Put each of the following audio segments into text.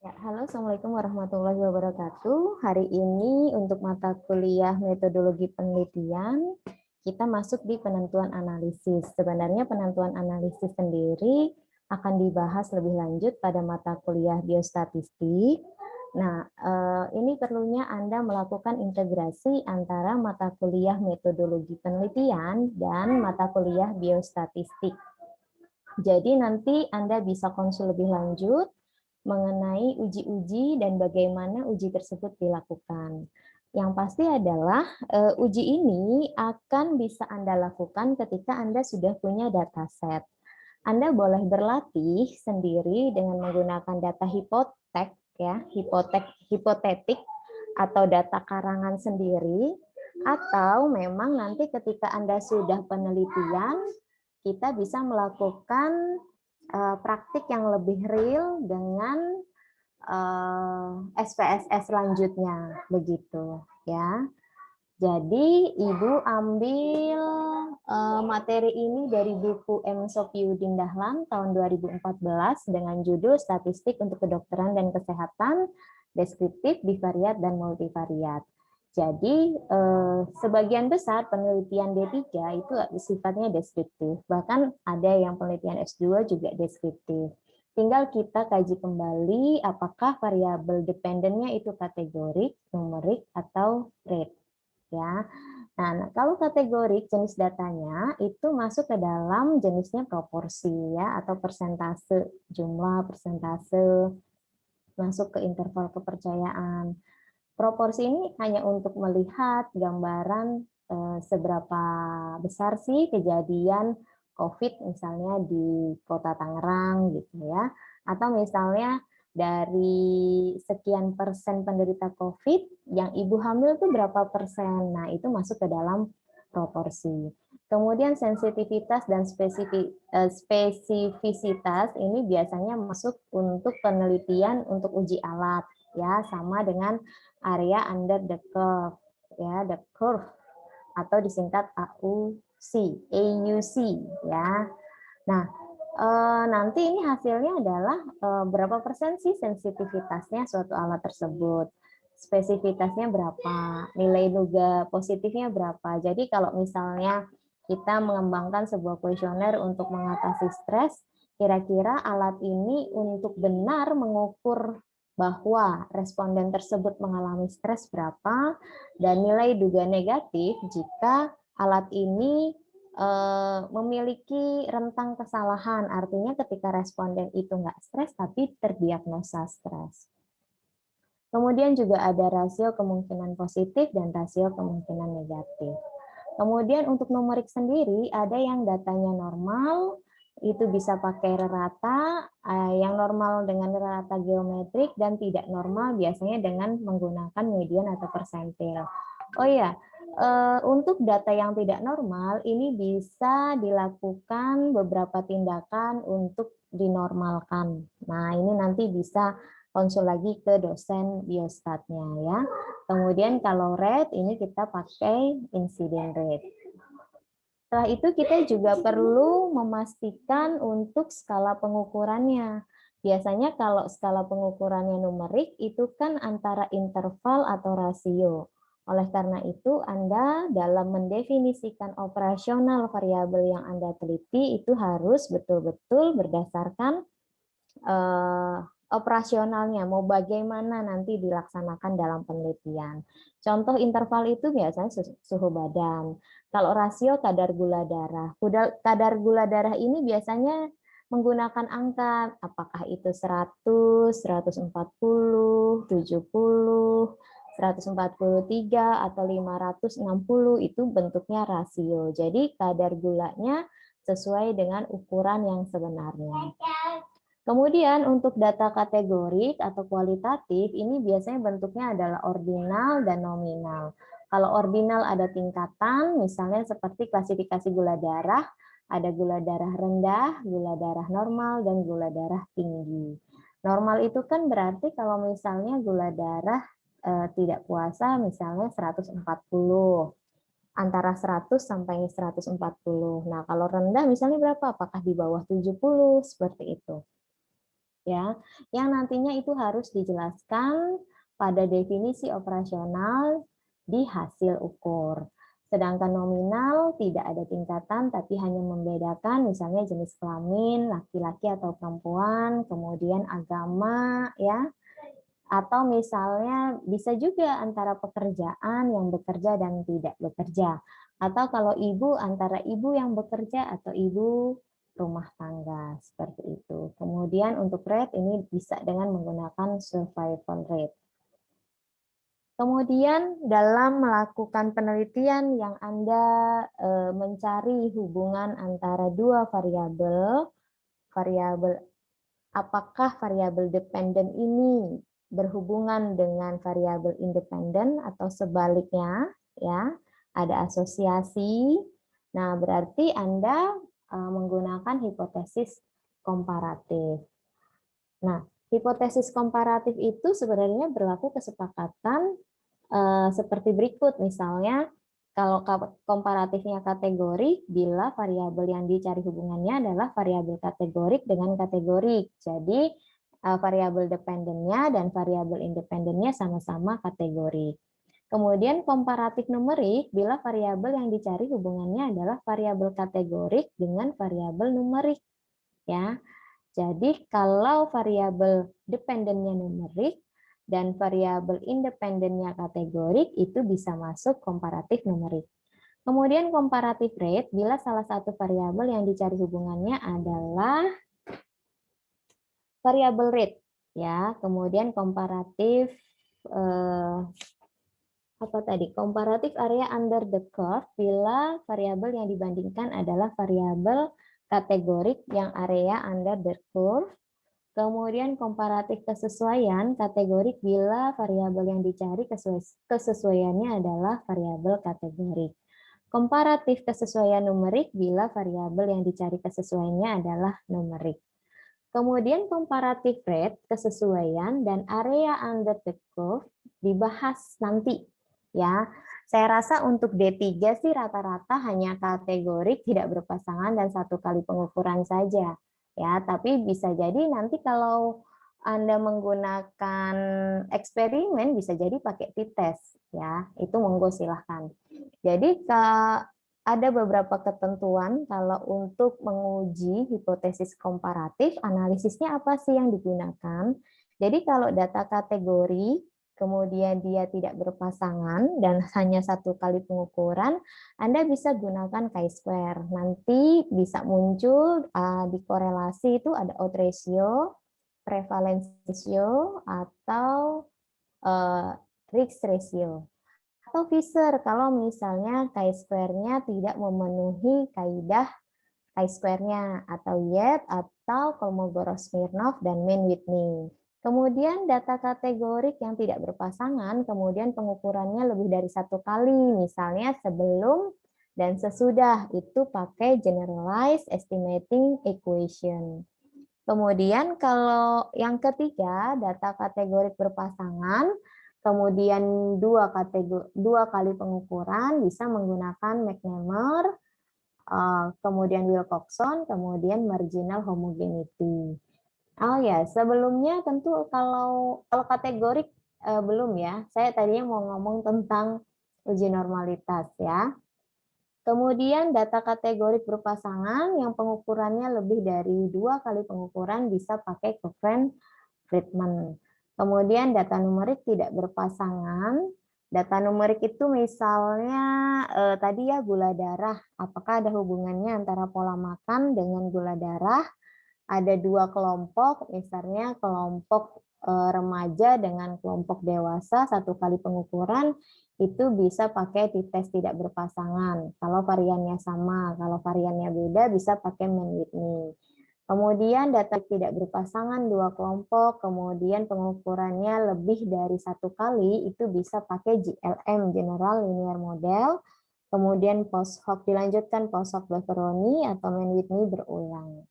Ya, halo, Assalamualaikum warahmatullahi wabarakatuh. Hari ini untuk mata kuliah metodologi penelitian, kita masuk di penentuan analisis. Sebenarnya penentuan analisis sendiri akan dibahas lebih lanjut pada mata kuliah biostatistik. Nah, ini perlunya Anda melakukan integrasi antara mata kuliah metodologi penelitian dan mata kuliah biostatistik. Jadi nanti Anda bisa konsul lebih lanjut mengenai uji-uji dan bagaimana uji tersebut dilakukan. Yang pasti adalah uji ini akan bisa Anda lakukan ketika Anda sudah punya dataset. Anda boleh berlatih sendiri dengan menggunakan data hipotek, ya, hipotetik atau data karangan sendiri, atau memang nanti ketika Anda sudah penelitian, kita bisa melakukan praktik yang lebih real dengan SPSS selanjutnya, begitu ya. Jadi Ibu ambil materi ini dari buku M. Sofiuddin Dahlan tahun 2014 dengan judul Statistik untuk Kedokteran dan Kesehatan, Deskriptif, Bivariat, dan Multivariat. Jadi sebagian besar penelitian D3 itu sifatnya deskriptif. Bahkan ada yang penelitian S2 juga deskriptif. Tinggal kita kaji kembali apakah variabel dependennya itu kategorik, numerik, atau rate. Ya. Nah, kalau kategorik jenis datanya itu masuk ke dalam jenisnya proporsi ya atau persentase, jumlah persentase, masuk ke interval kepercayaan. Proporsi ini hanya untuk melihat gambaran seberapa besar sih kejadian COVID misalnya di Kota Tangerang gitu ya. Atau misalnya dari sekian persen penderita COVID yang ibu hamil itu berapa persen. Nah, itu masuk ke dalam proporsi. Kemudian sensitivitas dan spesifisitas ini biasanya masuk untuk penelitian untuk uji alat ya, sama dengan area under the curve ya, the curve atau disingkat AUC ya. Nah, nanti ini hasilnya adalah berapa persen sih sensitivitasnya suatu alat tersebut, spesifitasnya berapa, nilai duga positifnya berapa. Jadi kalau misalnya kita mengembangkan sebuah kuesioner untuk mengatasi stres, kira-kira alat ini untuk benar mengukur bahwa responden tersebut mengalami stres berapa, dan nilai duga negatif jika alat ini memiliki rentang kesalahan, artinya ketika responden itu nggak stres tapi terdiagnosa stres. Kemudian juga ada rasio kemungkinan positif dan rasio kemungkinan negatif. Kemudian untuk numerik sendiri ada yang datanya normal, itu bisa pakai rata, yang normal dengan rata geometrik, dan tidak normal biasanya dengan menggunakan median atau persentil. Oh iya, untuk data yang tidak normal ini bisa dilakukan beberapa tindakan untuk dinormalkan. Nah, ini nanti bisa konsul lagi ke dosen biostatnya ya. Kemudian kalau rate ini kita pakai incident rate. Setelah itu kita juga perlu memastikan untuk skala pengukurannya. Biasanya kalau skala pengukurannya numerik itu kan antara interval atau rasio. Oleh karena itu, Anda dalam mendefinisikan operasional variabel yang Anda teliti itu harus betul-betul berdasarkan operasionalnya, mau bagaimana nanti dilaksanakan dalam penelitian. Contoh interval itu biasanya suhu badan. Kalau rasio kadar gula darah. Kadar gula darah ini biasanya menggunakan angka, apakah itu 100, 140, 70, 143, atau 560, itu bentuknya rasio. Jadi kadar gulanya sesuai dengan ukuran yang sebenarnya. Kemudian untuk data kategorik atau kualitatif, ini biasanya bentuknya adalah ordinal dan nominal. Kalau ordinal ada tingkatan, misalnya seperti klasifikasi gula darah, ada gula darah rendah, gula darah normal, dan gula darah tinggi. Normal itu kan berarti kalau misalnya gula darah tidak puasa misalnya 140, antara 100 sampai 140. Nah, kalau rendah misalnya berapa? Apakah di bawah 70? Seperti itu. ya, yang nantinya itu harus dijelaskan pada definisi operasional di hasil ukur. Sedangkan nominal tidak ada tingkatan, tapi hanya membedakan misalnya jenis kelamin, laki-laki atau perempuan, kemudian agama, ya, atau misalnya bisa juga antara pekerjaan yang bekerja dan tidak bekerja. Atau kalau ibu, antara ibu yang bekerja atau ibu rumah tangga, seperti itu. Kemudian untuk rate ini bisa dengan menggunakan survival rate. Kemudian dalam melakukan penelitian yang Anda mencari hubungan antara dua variabel apakah variabel dependen ini berhubungan dengan variabel independen atau sebaliknya, ya, ada asosiasi. Nah, berarti Anda menggunakan hipotesis komparatif. Nah, hipotesis komparatif itu sebenarnya berlaku kesepakatan seperti berikut, misalnya kalau komparatifnya kategorik, bila variabel yang dicari hubungannya adalah variabel kategorik dengan kategorik. Jadi variabel dependennya dan variabel independennya sama-sama kategorik. Kemudian komparatif numerik, bila variabel yang dicari hubungannya adalah variabel kategorik dengan variabel numerik. Ya, jadi kalau variabel dependennya numerik dan variabel independennya kategorik itu bisa masuk komparatif numerik. Kemudian komparatif rate bila salah satu variabel yang dicari hubungannya adalah variabel rate, ya. Kemudian komparatif komparatif area under the curve bila variabel yang dibandingkan adalah variabel kategorik yang area under the curve. Kemudian komparatif kesesuaian kategorik bila variabel yang dicari kesesuaiannya adalah variabel kategorik. Komparatif kesesuaian numerik bila variabel yang dicari kesesuaiannya adalah numerik. Kemudian komparatif rate, kesesuaian, dan area under the curve dibahas nanti. Ya, saya rasa untuk D3 sih rata-rata hanya kategorik, tidak berpasangan, dan satu kali pengukuran saja. Ya, tapi bisa jadi nanti kalau Anda menggunakan eksperimen bisa jadi pakai t-test, ya. Itu monggo silahkan. Jadi ada beberapa ketentuan kalau untuk menguji hipotesis komparatif, analisisnya apa sih yang digunakan? Jadi kalau data kategori kemudian dia tidak berpasangan dan hanya satu kali pengukuran, Anda bisa gunakan chi-square. Nanti bisa muncul di korelasi itu ada odds ratio, prevalence ratio, atau risk ratio. Atau Fisher kalau misalnya chi-square-nya tidak memenuhi kaidah chi-square-nya, atau Yates, atau Kolmogorov-Smirnov, dan Mann-Whitney. Kemudian data kategorik yang tidak berpasangan, kemudian pengukurannya lebih dari satu kali, misalnya sebelum dan sesudah, itu pakai generalized estimating equation. Kemudian kalau yang ketiga, data kategorik berpasangan, kemudian dua kali pengukuran bisa menggunakan McNamara, kemudian Wilcoxon, kemudian marginal homogeneity. Oh ya, sebelumnya tentu kalau kategorik belum ya. Saya tadinya mau ngomong tentang uji normalitas ya. Kemudian data kategorik berpasangan yang pengukurannya lebih dari 2 kali pengukuran bisa pakai Cochrane-Friedman. Kemudian data numerik tidak berpasangan. Data numerik itu misalnya tadi ya gula darah. Apakah ada hubungannya antara pola makan dengan gula darah? Ada dua kelompok, misalnya kelompok remaja dengan kelompok dewasa, satu kali pengukuran itu bisa pakai t-test tidak berpasangan. Kalau variannya sama, kalau variannya beda bisa pakai Mann-Whitney. Kemudian data tidak berpasangan dua kelompok, kemudian pengukurannya lebih dari satu kali, itu bisa pakai GLM, General Linear Model. Kemudian post hoc dilanjutkan post hoc Beveroni atau Mann-Whitney berulang.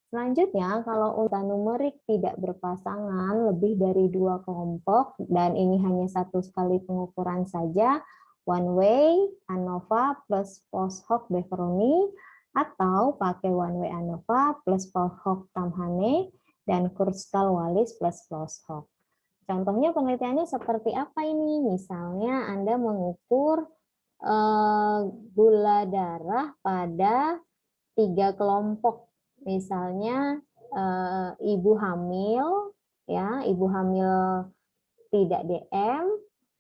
Selanjutnya, kalau data numerik tidak berpasangan lebih dari dua kelompok dan ini hanya satu kali pengukuran saja, one way ANOVA plus post hoc Beveroni atau pakai one way ANOVA plus post hoc Tamhane dan Kruskal-Wallis plus Flossholt. Contohnya penelitiannya seperti apa ini? Misalnya Anda mengukur gula darah pada 3 kelompok. Misalnya ibu hamil, ya, ibu hamil tidak DM,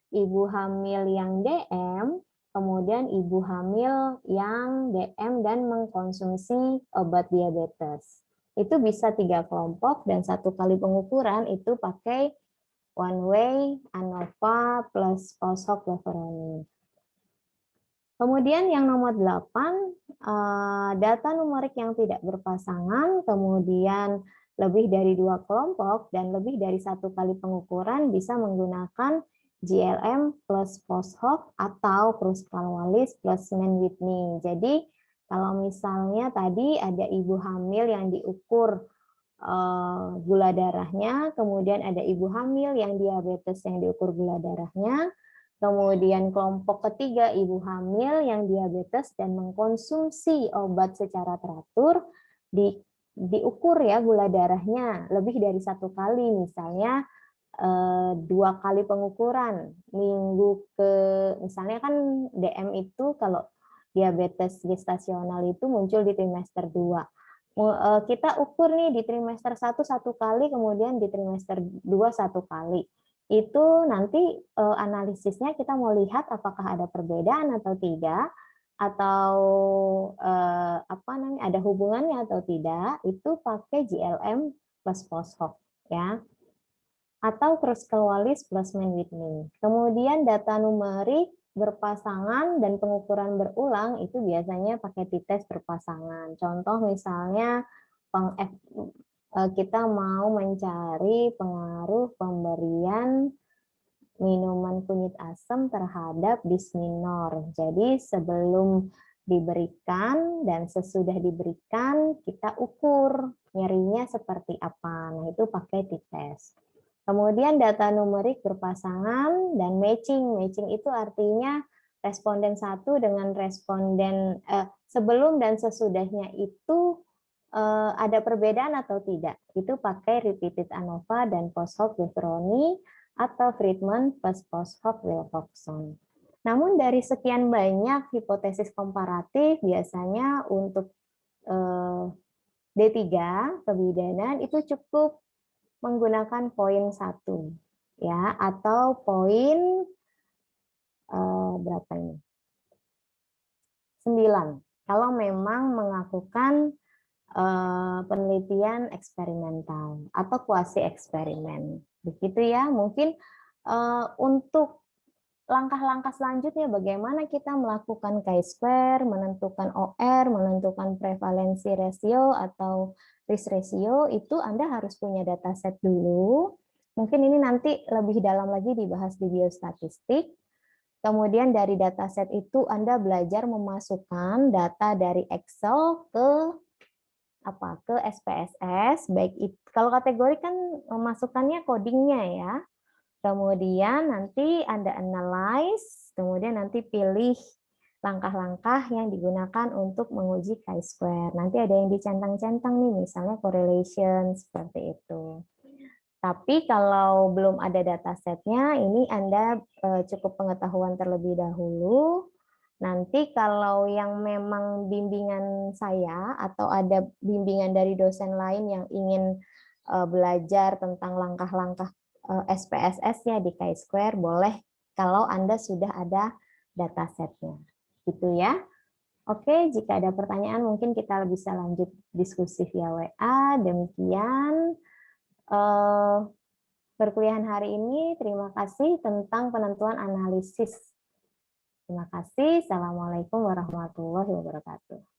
ibu hamil yang DM, kemudian ibu hamil yang DM dan mengkonsumsi obat diabetes. Itu bisa 3 kelompok dan 1 kali pengukuran itu pakai one way ANOVA plus Flossholt-Levroni. Kemudian yang nomor 8, data numerik yang tidak berpasangan, kemudian lebih dari 2 kelompok dan lebih dari 1 kali pengukuran bisa menggunakan GLM plus Flossholt atau Kruskal-Wallis plus Mann-Whitney. Jadi kalau misalnya tadi ada ibu hamil yang diukur gula darahnya, kemudian ada ibu hamil yang diabetes yang diukur gula darahnya, kemudian kelompok ketiga ibu hamil yang diabetes dan mengkonsumsi obat secara teratur, diukur ya gula darahnya lebih dari 1 kali, misalnya 2 kali pengukuran minggu ke, misalnya kan DM itu kalau diabetes gestasional itu muncul di trimester 2. Kita ukur nih di trimester 1 1 kali, kemudian di trimester 2 1 kali. Itu nanti analisisnya kita mau lihat apakah ada perbedaan atau tidak, atau apa namanya, ada hubungannya atau tidak, itu pakai GLM plus Flossholt ya, atau Kruskal-Wallis plus Mann-Whitney. Kemudian data numerik berpasangan dan pengukuran berulang itu biasanya pakai t-test berpasangan. Contoh misalnya kita mau mencari pengaruh pemberian minuman kunyit asam terhadap disminor. Jadi sebelum diberikan dan sesudah diberikan kita ukur nyerinya seperti apa. Nah, itu pakai t-test. Kemudian data numerik berpasangan dan matching. Matching itu artinya responden satu dengan responden sebelum dan sesudahnya itu ada perbedaan atau tidak. Itu pakai repeated ANOVA dan Flossholt-Levroni atau Friedman plus Flossholt-Wilcoxon. Namun dari sekian banyak hipotesis komparatif, biasanya untuk D3 kebidanan itu cukup menggunakan poin 1 ya, atau poin berapa ini? 9. Kalau memang melakukan penelitian eksperimental atau kuasi eksperimen. Begitu ya, mungkin untuk langkah-langkah selanjutnya bagaimana kita melakukan chi-square, menentukan OR, menentukan prevalensi ratio atau risk ratio, itu Anda harus punya dataset dulu. Mungkin ini nanti lebih dalam lagi dibahas di biostatistik. Kemudian dari dataset itu Anda belajar memasukkan data dari Excel ke SPSS, baik itu, kalau kategori kan memasukkannya codingnya ya. Kemudian nanti Anda analyze, kemudian nanti pilih langkah-langkah yang digunakan untuk menguji chi-square. Nanti ada yang dicentang-centang nih, misalnya correlation, seperti itu. Tapi kalau belum ada datasetnya, ini Anda cukup pengetahuan terlebih dahulu. Nanti kalau yang memang bimbingan saya, atau ada bimbingan dari dosen lain yang ingin belajar tentang langkah-langkah SPSS-nya di chi-square, boleh kalau Anda sudah ada datasetnya. Gitu ya. Oke, jika ada pertanyaan mungkin kita bisa lanjut diskusi via WA. Demikian perkuliahan hari ini. Terima kasih tentang penentuan analisis. Terima kasih. Assalamualaikum warahmatullahi wabarakatuh.